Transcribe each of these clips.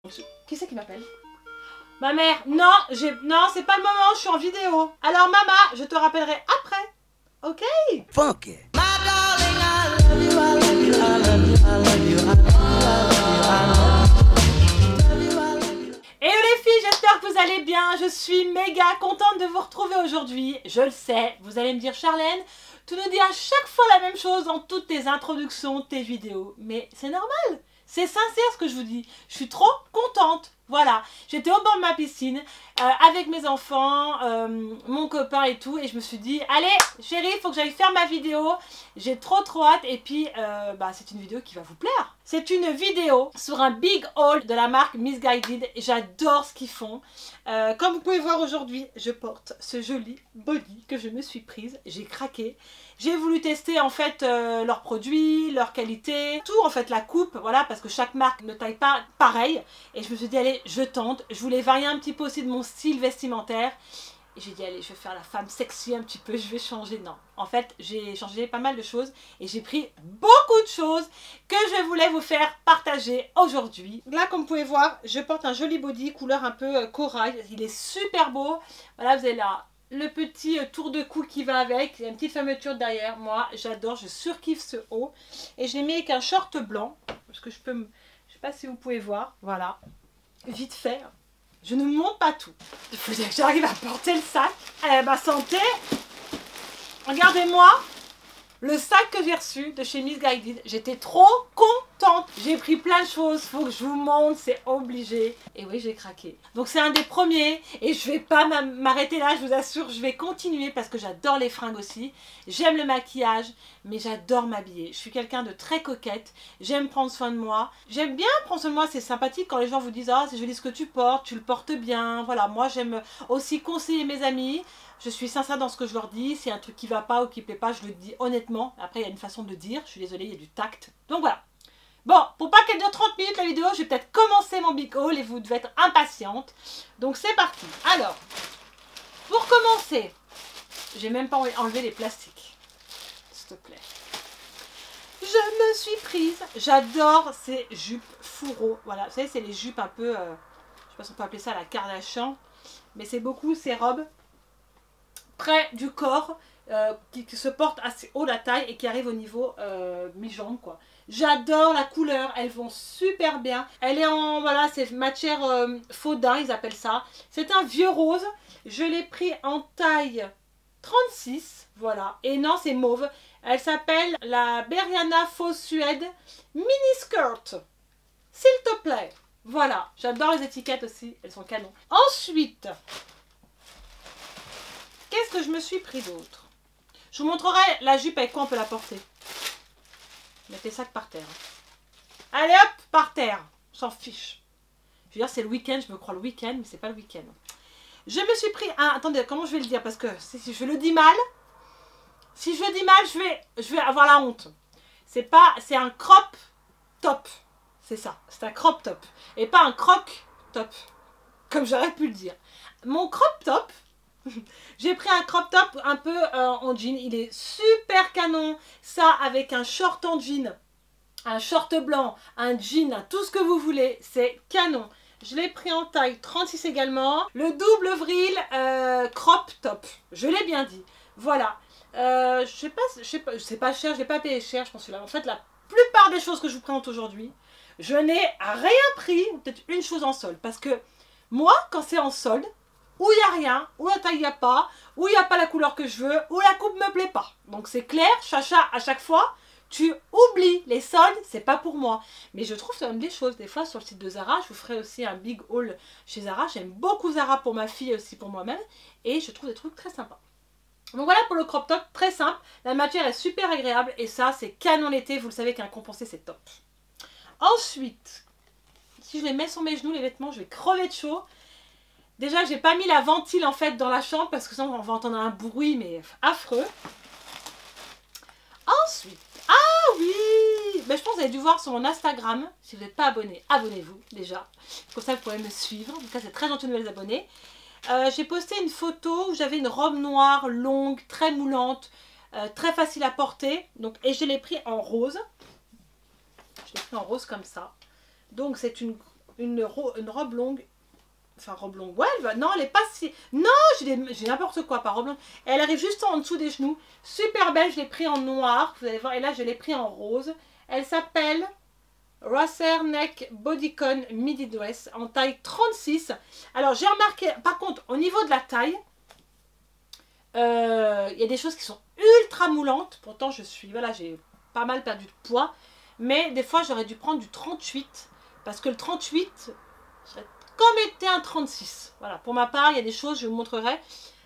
Qui c'est qui m'appelle? Ma mère. Non, non, c'est pas le moment, je suis en vidéo. Alors maman, je te rappellerai après. Ok? Funky. Hello les filles, j'espère que vous allez bien. Je suis méga contente de vous retrouver aujourd'hui. Je le sais, vous allez me dire Charlène, tu nous dis à chaque fois la même chose dans toutes tes introductions, tes vidéos. Mais c'est normal, c'est sincère ce que je vous dis. Je suis trop contente. Voilà, j'étais au bord de ma piscine avec mes enfants, mon copain et tout, et je me suis dit, allez chérie, il faut que j'aille faire ma vidéo, j'ai trop hâte, et puis c'est une vidéo qui va vous plaire. C'est une vidéo sur un big haul de la marque Missguided, j'adore ce qu'ils font. Comme vous pouvez voir aujourd'hui, je porte ce joli body que je me suis prise, j'ai craqué. J'ai voulu tester en fait leurs produits, leur qualité, tout en fait, la coupe, voilà, parce que chaque marque ne taille pas pareil. Et je me suis dit, allez, je tente. Je voulais varier un petit peu aussi de mon style vestimentaire. Et j'ai dit, allez, je vais faire la femme sexy un petit peu, je vais changer. Non, en fait, j'ai changé pas mal de choses et j'ai pris beaucoup de choses que je voulais vous faire partager aujourd'hui. Là, comme vous pouvez voir, je porte un joli body couleur un peu corail. Il est super beau. Voilà, vous avez là le petit tour de cou qui va avec, il y a une petite fermeture derrière. Moi j'adore, je surkiffe ce haut, et je l'ai mis avec un short blanc parce que je sais pas si vous pouvez voir, voilà, vite fait, je ne vous montre pas tout, il faut que j'arrive à porter le sac. Allez, ma santé, regardez-moi le sac que j'ai reçu de chez Missguided. J'étais trop contente. J'ai pris plein de choses. Faut que je vous montre. C'est obligé. Et oui, j'ai craqué. Donc c'est un des premiers. Et je vais pas m'arrêter là. Je vous assure, je vais continuer parce que j'adore les fringues aussi. J'aime le maquillage. Mais j'adore m'habiller. Je suis quelqu'un de très coquette. J'aime prendre soin de moi. J'aime bien prendre soin de moi. C'est sympathique quand les gens vous disent « Ah, c'est joli ce que tu portes. Tu le portes bien. » Voilà, moi j'aime aussi conseiller mes amis. Je suis sincère dans ce que je leur dis. S'il y a un truc qui va pas ou qui plaît pas, je le dis honnêtement. Après, il y a une façon de dire. Je suis désolée, il y a du tact. Donc voilà. Bon, pour pas qu'elle dure 30 minutes la vidéo, je vais peut-être commencer mon big haul et vous devez être impatiente. Donc c'est parti. Alors, pour commencer, j'ai même pas enlevé les plastiques. S'il te plaît. Je me suis prise. J'adore ces jupes fourreaux. Voilà, vous savez, c'est les jupes un peu, je sais pas si on peut appeler ça la Kardashian. Mais c'est beaucoup ces robes près du corps, qui se portent assez haut la taille et qui arrivent au niveau mi-jambe quoi. J'adore la couleur, elles vont super bien. Elle est en, voilà, c'est matière faux daim, ils appellent ça. C'est un vieux rose. Je l'ai pris en taille 36, voilà. Et non, c'est mauve. Elle s'appelle la Beriana Faux Suède Mini Skirt. S'il te plaît. Voilà, j'adore les étiquettes aussi, elles sont canon. Ensuite, qu'est-ce que je me suis pris d'autre? Je vous montrerai la jupe avec quoi on peut la porter. Mettez ça par terre. Allez hop, par terre. On s'en fiche. Je veux dire, c'est le week-end, je me crois le week-end, mais c'est pas le week-end. Je me suis pris un... Attendez, comment je vais le dire? Parce que si je le dis mal, si je le dis mal, je vais avoir la honte. C'est un crop top. C'est ça, c'est un crop top. Et pas un croc top. Comme j'aurais pu le dire. Mon crop top... J'ai pris un crop top un peu en jean, il est super canon, ça avec un short en jean, un short blanc, un jean, tout ce que vous voulez, c'est canon. Je l'ai pris en taille 36 également, le double vril crop top, je l'ai bien dit, voilà. Je sais pas, c'est pas cher, je l'ai pas payé cher, je pense que là, en fait la plupart des choses que je vous présente aujourd'hui, je n'ai rien pris, peut-être une chose en solde, parce que moi quand c'est en solde, où il n'y a rien, où la taille il n'y a pas, où il n'y a pas la couleur que je veux, où la coupe ne me plaît pas. Donc c'est clair, Chacha, à chaque fois, tu oublies les soldes, c'est pas pour moi. Mais je trouve quand même des choses. Des fois sur le site de Zara, je vous ferai aussi un big haul chez Zara. J'aime beaucoup Zara pour ma fille et aussi pour moi-même. Et je trouve des trucs très sympas. Donc voilà pour le crop top, très simple. La matière est super agréable et ça c'est canon l'été. Vous le savez qu'un compensé c'est top. Ensuite, si je les mets sur mes genoux les vêtements, je vais crever de chaud. Déjà, j'ai pas mis la ventile en fait dans la chambre parce que sinon on va entendre un bruit mais affreux. Ensuite, ah oui, ben, je pense que vous avez dû voir sur mon Instagram. Si vous n'êtes pas abonné, abonnez-vous déjà. Comme ça, vous pourrez me suivre. En tout cas, c'est très gentil de nouvelles abonnés. J'ai posté une photo où j'avais une robe noire longue, très moulante, très facile à porter. Donc, et je l'ai pris en rose. Je l'ai pris en rose comme ça. Donc, c'est une une robe longue. Enfin, robe longue. Ouais, non, elle est pas si... Non, j'ai n'importe quoi, pas robe longue. Elle arrive juste en dessous des genoux. Super belle, je l'ai pris en noir. Vous allez voir, et là, je l'ai pris en rose. Elle s'appelle Rosser Neck Bodycon Midi Dress en taille 36. Alors, j'ai remarqué, par contre, au niveau de la taille, il y a des choses qui sont ultra moulantes. Pourtant, voilà, j'ai pas mal perdu de poids. Mais des fois, j'aurais dû prendre du 38. Parce que le 38, serait comme était un 36. Voilà, pour ma part, il y a des choses, je vous montrerai.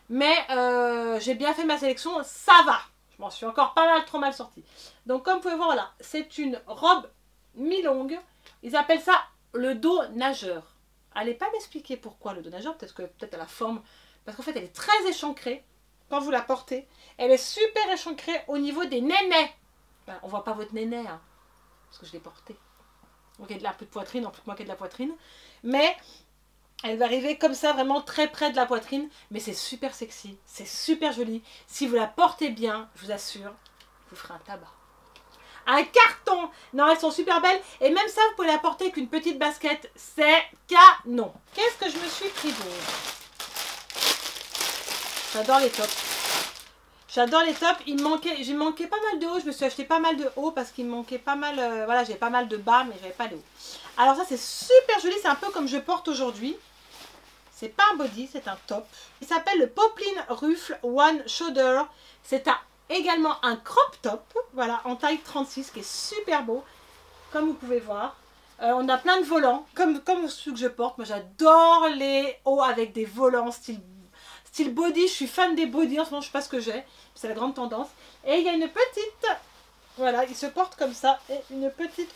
Mais j'ai bien fait ma sélection, ça va. Je m'en suis encore pas mal, trop mal sortie. Donc, comme vous pouvez voir, voilà, c'est une robe mi-longue. Ils appellent ça le dos nageur. Allez pas m'expliquer pourquoi le dos nageur, peut-être à la forme. Parce qu'en fait, elle est très échancrée quand vous la portez. Elle est super échancrée au niveau des nénés. Ben, on voit pas votre néné, hein, parce que je l'ai portée. Donc, il y a de la peu de poitrine, en plus moi qui ai de la poitrine. Mais elle va arriver comme ça, vraiment très près de la poitrine. Mais c'est super sexy, c'est super joli. Si vous la portez bien, je vous assure, vous ferez un tabac. Un carton! Non, elles sont super belles. Et même ça, vous pouvez la porter avec une petite basket. C'est canon. Qu'est-ce que je me suis pris d'autre? J'adore les tops. J'adore les tops. J'ai manqué pas mal de hauts. Je me suis acheté pas mal de hauts parce qu'il me manquait pas mal. Voilà, j'ai pas mal de bas, mais j'avais pas de hauts. Alors ça, c'est super joli. C'est un peu comme je porte aujourd'hui. C'est pas un body, c'est un top. Il s'appelle le Poplin Ruffle One Shoulder. C'est également un crop top. Voilà, en taille 36, qui est super beau. Comme vous pouvez voir. On a plein de volants, comme ceux que je porte. Moi, j'adore les hauts avec des volants style body. Je suis fan des body. En ce moment, je sais pas ce que j'ai. C'est la grande tendance. Et il y a une petite... Voilà, il se porte comme ça. Et une petite,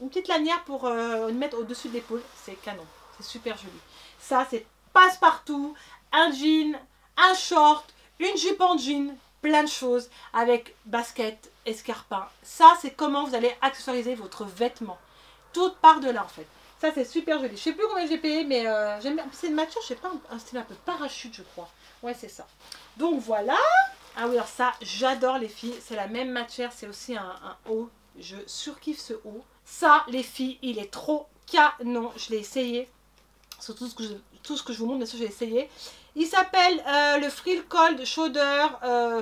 une petite lanière pour le mettre au-dessus de l'épaule. C'est canon. C'est super joli. Ça, c'est passe-partout. Un jean, un short, une jupe en jean. Plein de choses avec basket, escarpin. Ça, c'est comment vous allez accessoiriser votre vêtement. Tout part de là, en fait. Ça, c'est super joli. Je sais plus combien j'ai payé, mais j'aime bien. C'est une matière, je sais pas, un style un peu parachute, je crois. Ouais, c'est ça. Donc, voilà. Ah oui, alors ça, j'adore les filles. C'est la même matière, c'est aussi un haut. Je surkiffe ce haut. Ça, les filles, il est trop canon. Je l'ai essayé. Sur tout ce que je vous montre, bien sûr, j'ai essayé. Il s'appelle le Frill Cold Shoulder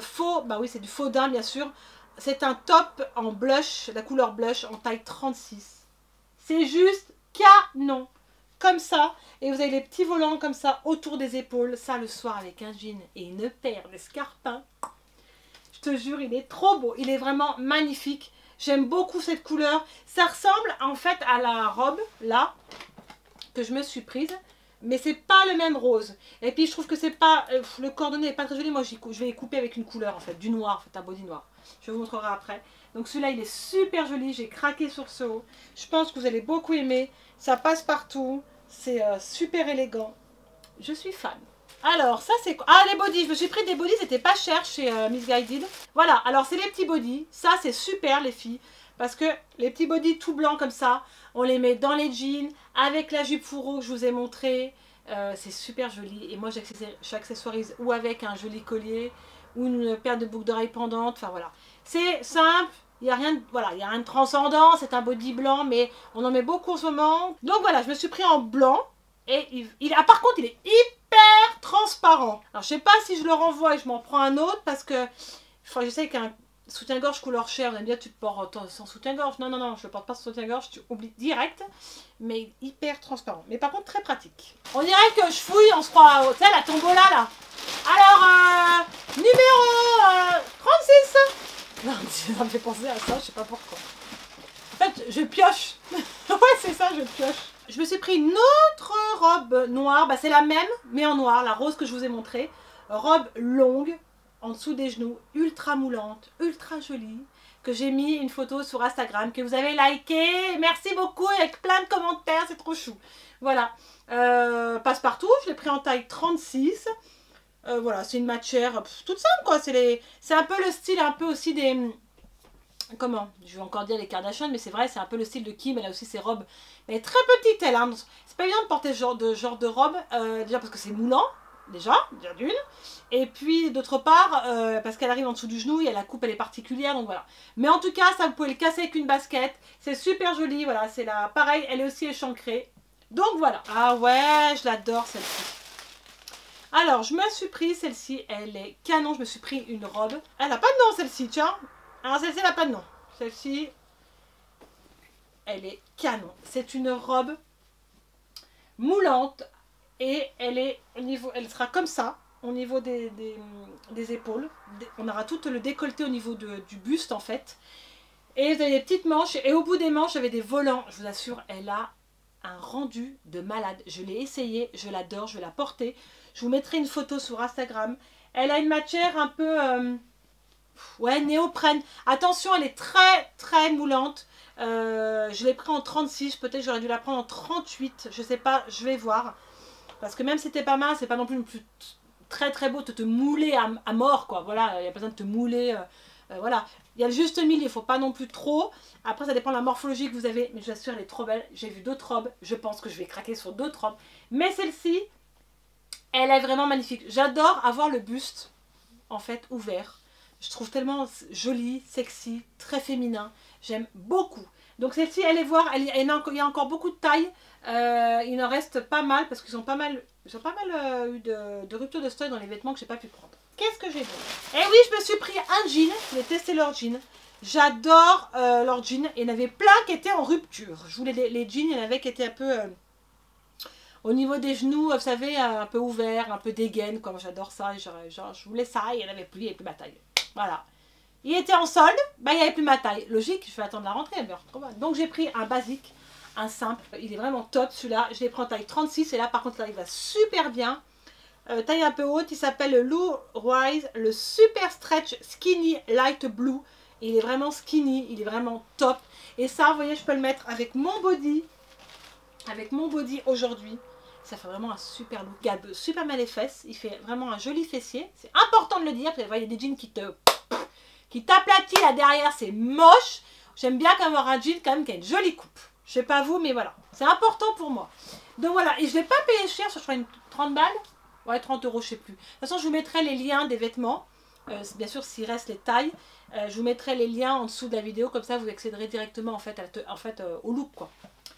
faux. Bah oui, c'est du faux daim, bien sûr. C'est un top en blush, la couleur blush, en taille 36. C'est juste canon. Comme ça. Et vous avez les petits volants comme ça autour des épaules. Ça, le soir, avec un jean et une paire d'escarpins. Je te jure, il est trop beau. Il est vraiment magnifique. J'aime beaucoup cette couleur. Ça ressemble en fait à la robe, là, que je me suis prise. Mais c'est pas le même rose. Et puis je trouve que c'est pas... le coordonné n'est pas très joli. Moi je vais les couper avec une couleur en fait. Du noir, en fait, un body noir. Je vous montrerai après. Donc celui-là il est super joli. J'ai craqué sur ce haut. Je pense que vous allez beaucoup aimer. Ça passe partout. C'est super élégant. Je suis fan. Alors ça c'est quoi? Ah, les bodys. Je me suis pris des bodys. C'était pas cher chez Missguided. Voilà. Alors c'est les petits bodys. Ça c'est super les filles. Parce que les petits bodys tout blancs comme ça, on les met dans les jeans, avec la jupe fourreau que je vous ai montré. C'est super joli. Et moi, j'accessoirise ou avec un joli collier, ou une paire de boucles d'oreilles pendantes. Enfin, voilà. C'est simple. Il n'y a rien de, voilà, il y a rien de transcendant. C'est un body blanc, mais on en met beaucoup en ce moment. Donc, voilà, je me suis pris en blanc. Et par contre, il est hyper transparent. Alors, je sais pas si je le renvoie et je m'en prends un autre, parce que j'essaie qu'un soutien-gorge couleur chair, vous allez me dire tu te portes sans soutien-gorge. Non, non, non, je ne porte pas sans soutien-gorge, tu oublies direct. Mais hyper transparent. Mais par contre très pratique. On dirait que je fouille, on se croit, tu sais, la tombola là. Alors, numéro 36. Non, ça me fait penser à ça, je sais pas pourquoi. En fait, je pioche. Ouais, c'est ça, je pioche. Je me suis pris une autre robe noire. Bah, c'est la même, mais en noir, la rose que je vous ai montrée. Robe longue. En dessous des genoux, ultra moulante, ultra jolie, que j'ai mis une photo sur Instagram, que vous avez liké, merci beaucoup, avec plein de commentaires, c'est trop chou. Voilà, passe-partout, je l'ai pris en taille 36, voilà, c'est une matière toute simple quoi, c'est un peu le style, un peu aussi des, comment, je vais encore dire les Kardashian, mais c'est vrai, c'est un peu le style de Kim, elle a aussi ses robes, elle est très petite elle, hein, c'est pas évident de porter ce genre de robe, déjà parce que c'est moulant, déjà d'une, et puis d'autre part parce qu'elle arrive en dessous du genou et la coupe elle est particulière, donc voilà. Mais en tout cas ça vous pouvez le casser avec une basket, c'est super joli, voilà, c'est là pareil, elle est aussi échancrée, Donc voilà. Ah ouais, je l'adore celle-ci. Alors, je me suis pris celle-ci. Elle est canon. Je me suis pris une robe. Elle n'a pas de nom celle-ci, tiens. Alors celle-ci, elle n'a pas de nom. Celle-ci, elle est canon. C'est une robe moulante. Et elle est au niveau, elle sera comme ça, au niveau des épaules. On aura tout le décolleté au niveau du buste en fait. Et vous avez des petites manches. Et au bout des manches, j'avais des volants. Je vous assure, elle a un rendu de malade. Je l'ai essayé, je l'adore, je vais la porter. Je vous mettrai une photo sur Instagram. Elle a une matière un peu... ouais, néoprène. Attention, elle est très très moulante. Je l'ai pris en 36. Peut-être j'aurais dû la prendre en 38. Je sais pas, je vais voir. Parce que même si c'était pas mal, c'est pas non plus très très beau de te mouler à mort, quoi. Voilà, il n'y a pas besoin de te mouler. Voilà, il y a le juste milieu, il ne faut pas non plus trop. Après, ça dépend de la morphologie que vous avez. Mais je vous assure, elle est trop belle. J'ai vu d'autres robes. Je pense que je vais craquer sur d'autres robes. Mais celle-ci, elle est vraiment magnifique. J'adore avoir le buste, en fait, ouvert. Je trouve tellement joli, sexy, très féminin. J'aime beaucoup. Donc celle-ci, allez voir, il y a encore beaucoup de tailles. Il en reste pas mal parce qu'ils ont pas mal, eu de rupture de stock dans les vêtements que j'ai pas pu prendre. Qu'est-ce que j'ai d'autre? Eh oui, je me suis pris un jean. Je vais tester leur jean. J'adore leur jean. Il y en avait plein qui étaient en rupture. Je voulais les jeans, il y en avait qui étaient un peu au niveau des genoux, vous savez, un peu ouverts, un peu dégaine. Comme j'adore ça. Genre, je voulais ça. Et il n'y en avait plus, il n'y avait plus ma taille. Voilà. Il était en solde, bah, il n'y avait plus ma taille. Logique, je vais attendre la rentrée. Donc j'ai pris un basique, un simple. Il est vraiment top celui-là. Je l'ai pris en taille 36 et là par contre là il va super bien. Taille un peu haute, il s'appelle le Lou Rise, le Super Stretch Skinny Light Blue. Il est vraiment skinny, il est vraiment top. Et ça, vous voyez, je peux le mettre avec mon body. Avec mon body aujourd'hui. Ça fait vraiment un super look. Gabe super mal les fesses. Il fait vraiment un joli fessier. C'est important de le dire. Parce que vous voyez des jeans qui t'aplatit là derrière, c'est moche. J'aime bien avoir un jean quand même qui a une jolie coupe. Je sais pas vous, mais voilà. C'est important pour moi. Donc voilà, et je ne l'ai pas payé cher, je crois une 30 balles. Ouais, 30 euros, je sais plus. De toute façon, je vous mettrai les liens des vêtements. Bien sûr, s'il reste les tailles. Je vous mettrai les liens en dessous de la vidéo. Comme ça, vous accéderez directement en fait, au look, quoi.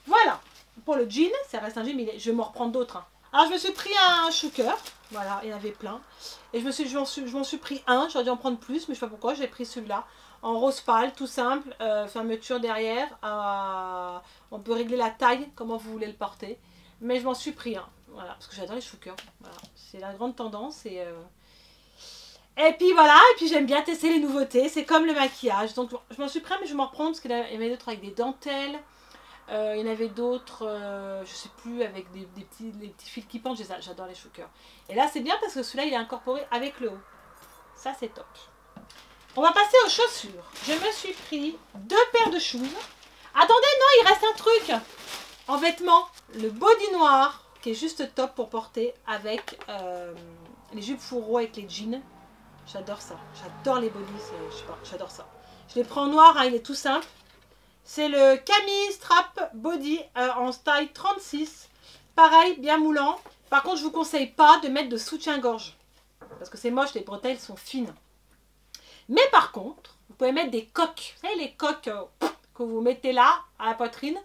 Voilà. Pour le jean, ça reste un jean, mais je vais m'en reprendre d'autres. Hein. Alors, je me suis pris un chouker. Voilà, il y en avait plein. Et je m'en suis pris un. J'aurais dû en prendre plus, mais je sais pas pourquoi. J'ai pris celui-là. En rose pâle, tout simple. Fermeture derrière. On peut régler la taille, comment vous voulez le porter. Mais je m'en suis pris un. Voilà, parce que j'adore les choukers. Voilà. C'est la grande tendance. Et puis voilà, et puis j'aime bien tester les nouveautés. C'est comme le maquillage. Donc je m'en suis pris un, mais je vais m'en reprendre parce qu'il y en avait d'autres avec des dentelles. Il y en avait d'autres, je sais plus, avec des petits fils qui pendent. J'adore les choukers. Et là, c'est bien parce que celui-là, il est incorporé avec le haut. Ça, c'est top. On va passer aux chaussures. Je me suis pris 2 paires de shoes. Attendez, non, il reste un truc. En vêtements, le body noir, qui est juste top pour porter avec les jupes fourreaux avec les jeans. J'adore ça. J'adore les bodys, je sais pas, j'adore ça. Je les prends en noir, hein, il est tout simple. C'est le Camille Strap Body en taille 36. Pareil, bien moulant. Par contre, je ne vous conseille pas de mettre de soutien-gorge. Parce que c'est moche, les bretelles sont fines. Mais par contre, vous pouvez mettre des coques. Vous savez, les coques que vous mettez là, à la poitrine.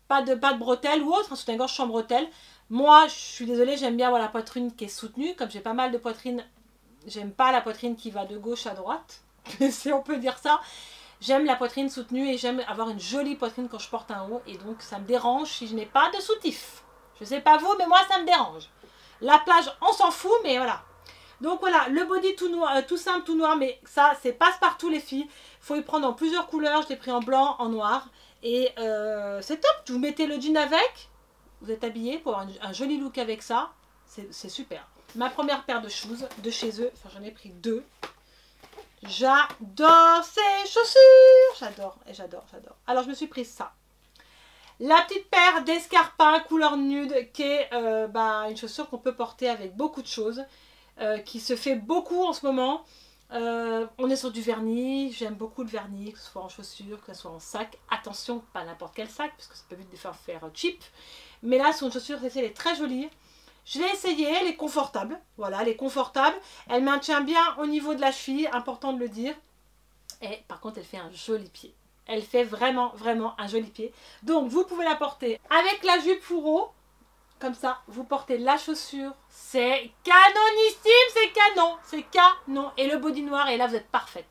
Pas de bretelles ou autre, un soutien-gorge sans bretelles. Moi, je suis désolée, j'aime bien avoir la poitrine qui est soutenue. Comme j'ai pas mal de poitrine, j'aime pas la poitrine qui va de gauche à droite. Si on peut dire ça. J'aime la poitrine soutenue et j'aime avoir une jolie poitrine quand je porte un haut. Et donc, ça me dérange si je n'ai pas de soutif. Je sais pas vous, mais moi, ça me dérange. La plage, on s'en fout, mais voilà. Donc voilà, le body tout noir, tout simple, tout noir. Mais ça, c'est passe-partout les filles. Il faut y prendre en plusieurs couleurs. Je l'ai pris en blanc, en noir. Et c'est top. Vous mettez le jean avec. Vous êtes habillé pour avoir un joli look avec ça. C'est super. Ma première paire de shoes de chez eux. Enfin, j'en ai pris 2. J'adore ces chaussures. J'adore, et j'adore, j'adore. Alors, je me suis pris ça. La petite paire d'escarpins couleur nude, qui est une chaussure qu'on peut porter avec beaucoup de choses, qui se fait beaucoup en ce moment. On est sur du vernis. J'aime beaucoup le vernis, que ce soit en chaussures, que ce soit en sac. Attention, pas n'importe quel sac, parce que ça peut vite faire cheap. Mais là, sur une chaussure, elle est très jolie. Je l'ai essayée, elle est confortable. Voilà, elle est confortable. Elle maintient bien au niveau de la cheville, important de le dire. Et par contre, elle fait un joli pied. Elle fait vraiment, vraiment un joli pied. Donc, vous pouvez la porter avec la jupe fourreau. Comme ça, vous portez la chaussure. C'est canonissime, c'est canon. C'est canon. Et le body noir, et là, vous êtes parfaite.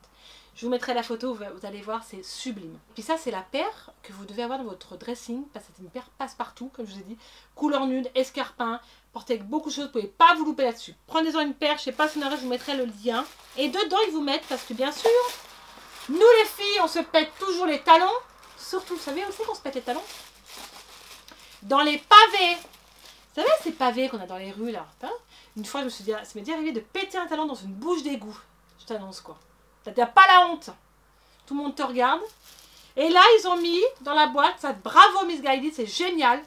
Je vous mettrai la photo, vous allez voir, c'est sublime. Puis ça, c'est la paire que vous devez avoir dans votre dressing, parce que c'est une paire passe-partout, comme je vous ai dit. Couleur nude, escarpin, portez avec beaucoup de choses, vous ne pouvez pas vous louper là-dessus. Prenez-en une paire, je ne sais pas si on aurait, je vous mettrai le lien. Et dedans, ils vous mettent, parce que bien sûr, nous les filles, on se pète toujours les talons. Surtout, vous savez aussi qu'on se pète les talons? Dans les pavés. Vous savez ces pavés qu'on a dans les rues là, hein? Une fois, je me suis dit, ça m'est déjà arrivé de péter un talon dans une bouche d'égout. Je t'annonce quoi. T'as pas la honte. Tout le monde te regarde. Et là, ils ont mis dans la boîte, ça, bravo Miss Guided, c'est génial.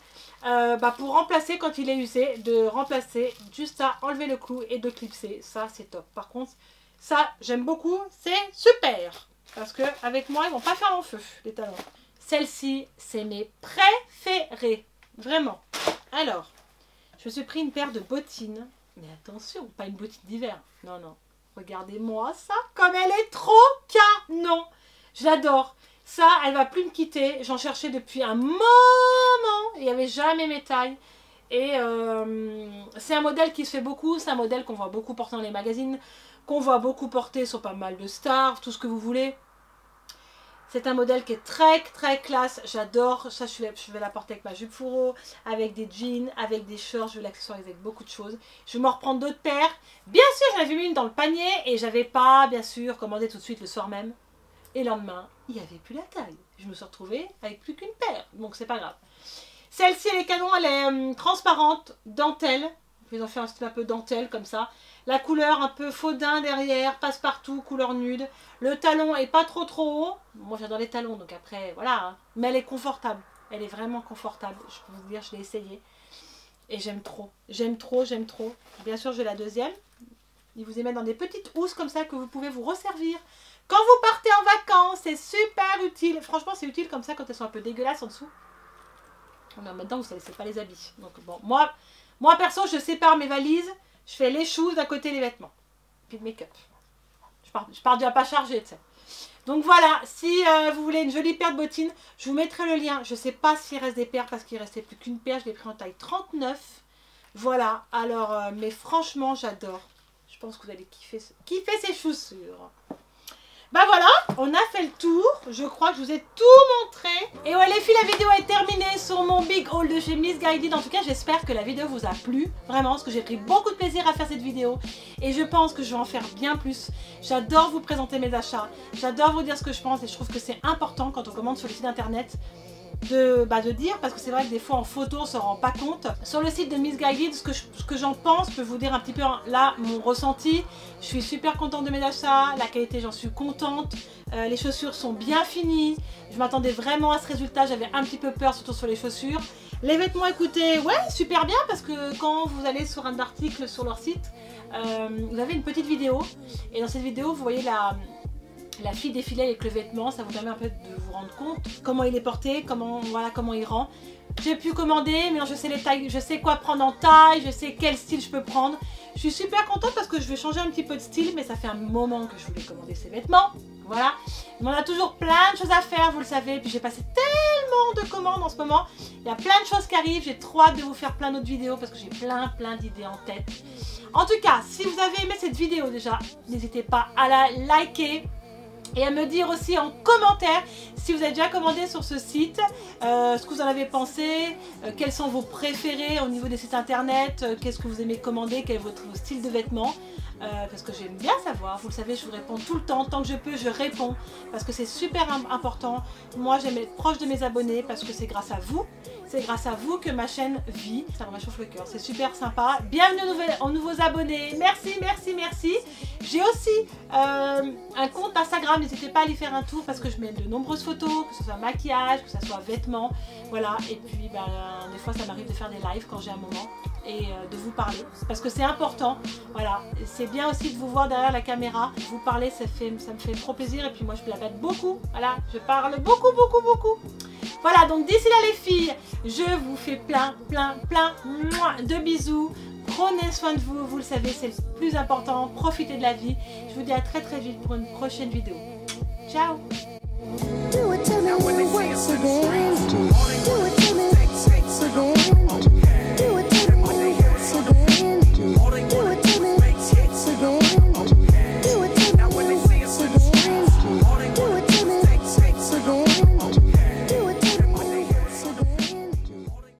Pour remplacer quand il est usé, de remplacer, juste à enlever le clou et de clipser. Ça, c'est top. Par contre, ça, j'aime beaucoup. C'est super. Parce que avec moi, ils vont pas faire long feu, les talons. Celle-ci, c'est mes préférées. Vraiment. Alors, je me suis pris une paire de bottines. Mais attention, pas une bottine d'hiver. Non, non. Regardez-moi ça, comme elle est trop canon. Je l'adore. Ça, elle va plus me quitter. J'en cherchais depuis un moment. Il n'y avait jamais mes tailles. Et c'est un modèle qui se fait beaucoup. C'est un modèle qu'on voit beaucoup porter dans les magazines. Qu'on voit beaucoup porter sur pas mal de stars. Tout ce que vous voulez. C'est un modèle qui est très très classe. J'adore. Ça, je vais la porter avec ma jupe fourreau, avec des jeans, avec des shorts. Je vais l'accessoiriser avec beaucoup de choses. Je vais m'en reprendre d'autres paires. Bien sûr, j'en avais mis une dans le panier et j'avais pas, bien sûr, commandé tout de suite le soir même. Et le lendemain, il n'y avait plus la taille. Je me suis retrouvée avec plus qu'une paire. Donc, c'est pas grave. Celle-ci, elle est canon. Elle est transparente, dentelle. Je vais en faire un style un peu dentelle comme ça. La couleur un peu faudin derrière, passe-partout, couleur nude. Le talon est pas trop haut. Moi j'adore les talons, donc après voilà. Hein. Mais elle est confortable. Elle est vraiment confortable. Je peux vous dire, je l'ai essayé. Et j'aime trop. J'aime trop, j'aime trop. Bien sûr, j'ai la deuxième. Ils vous émettent dans des petites housses comme ça que vous pouvez vous resservir. Quand vous partez en vacances, c'est super utile. Franchement, c'est utile comme ça quand elles sont un peu dégueulasses en dessous. Non, maintenant, vous savez, c'est pas les habits. Donc bon, moi perso, je sépare mes valises. Je fais les shoes d'un côté, les vêtements. Puis le make-up. Je pars déjà pas chargée, tu sais. Donc voilà, si vous voulez une jolie paire de bottines, je vous mettrai le lien. Je ne sais pas s'il reste des paires parce qu'il ne restait plus qu'une paire. Je l'ai pris en taille 39. Voilà, alors, mais franchement, j'adore. Je pense que vous allez kiffer ces chaussures. Bah voilà, on a fait le tour. Je crois que je vous ai tout montré. Et ouais les filles, la vidéo est terminée sur mon big haul de chez Miss Guided. En tout cas, j'espère que la vidéo vous a plu. Vraiment, parce que j'ai pris beaucoup de plaisir à faire cette vidéo. Et je pense que je vais en faire bien plus. J'adore vous présenter mes achats. J'adore vous dire ce que je pense. Et je trouve que c'est important quand on commande sur le site internet de dire, parce que c'est vrai que des fois en photo on ne se rend pas compte. Sur le site de Miss Guided, ce que j'en pense, je peux vous dire un petit peu là mon ressenti. Je suis super contente de mes achats, la qualité j'en suis contente, les chaussures sont bien finies, je m'attendais vraiment à ce résultat, j'avais un petit peu peur surtout sur les chaussures. Les vêtements, écoutez, ouais super bien, parce que quand vous allez sur un article sur leur site, vous avez une petite vidéo, et dans cette vidéo vous voyez la fille défiler avec le vêtement, ça vous permet un peu de vous rendre compte comment il est porté, comment il rend. J'ai pu commander, mais je sais les tailles, je sais quoi prendre en taille, je sais quel style je peux prendre. Je suis super contente parce que je vais changer un petit peu de style, mais ça fait un moment que je voulais commander ces vêtements. Voilà, mais on a toujours plein de choses à faire, vous le savez, puis j'ai passé tellement de commandes en ce moment. Il y a plein de choses qui arrivent, j'ai trop hâte de vous faire plein d'autres vidéos parce que j'ai plein d'idées en tête. En tout cas, si vous avez aimé cette vidéo déjà, n'hésitez pas à la liker. Et à me dire aussi en commentaire si vous avez déjà commandé sur ce site, ce que vous en avez pensé, quels sont vos préférés au niveau des sites internet, qu'est-ce que vous aimez commander, quel est votre style de vêtements. Parce que j'aime bien savoir, vous le savez, je vous réponds tout le temps, tant que je peux je réponds, parce que c'est super important. Moi j'aime être proche de mes abonnés parce que c'est grâce à vous que ma chaîne vit, ça me réchauffe le cœur, c'est super sympa. Bienvenue aux nouveaux abonnés, merci. J'ai aussi un compte Instagram, n'hésitez pas à y faire un tour parce que je mets de nombreuses photos, que ce soit maquillage, que ce soit vêtements, voilà. Et puis des fois ça m'arrive de faire des lives quand j'ai un moment et de vous parler, parce que c'est important, voilà. C'est bien aussi de vous voir derrière la caméra, vous parler, ça me fait trop plaisir, et puis moi je blabate beaucoup, voilà, je parle beaucoup. Voilà, donc d'ici là les filles, je vous fais plein de bisous. Prenez soin de vous, vous le savez, c'est le plus important, profitez de la vie. Je vous dis à très vite pour une prochaine vidéo. Ciao. Do it to me once again. Do it to me once again.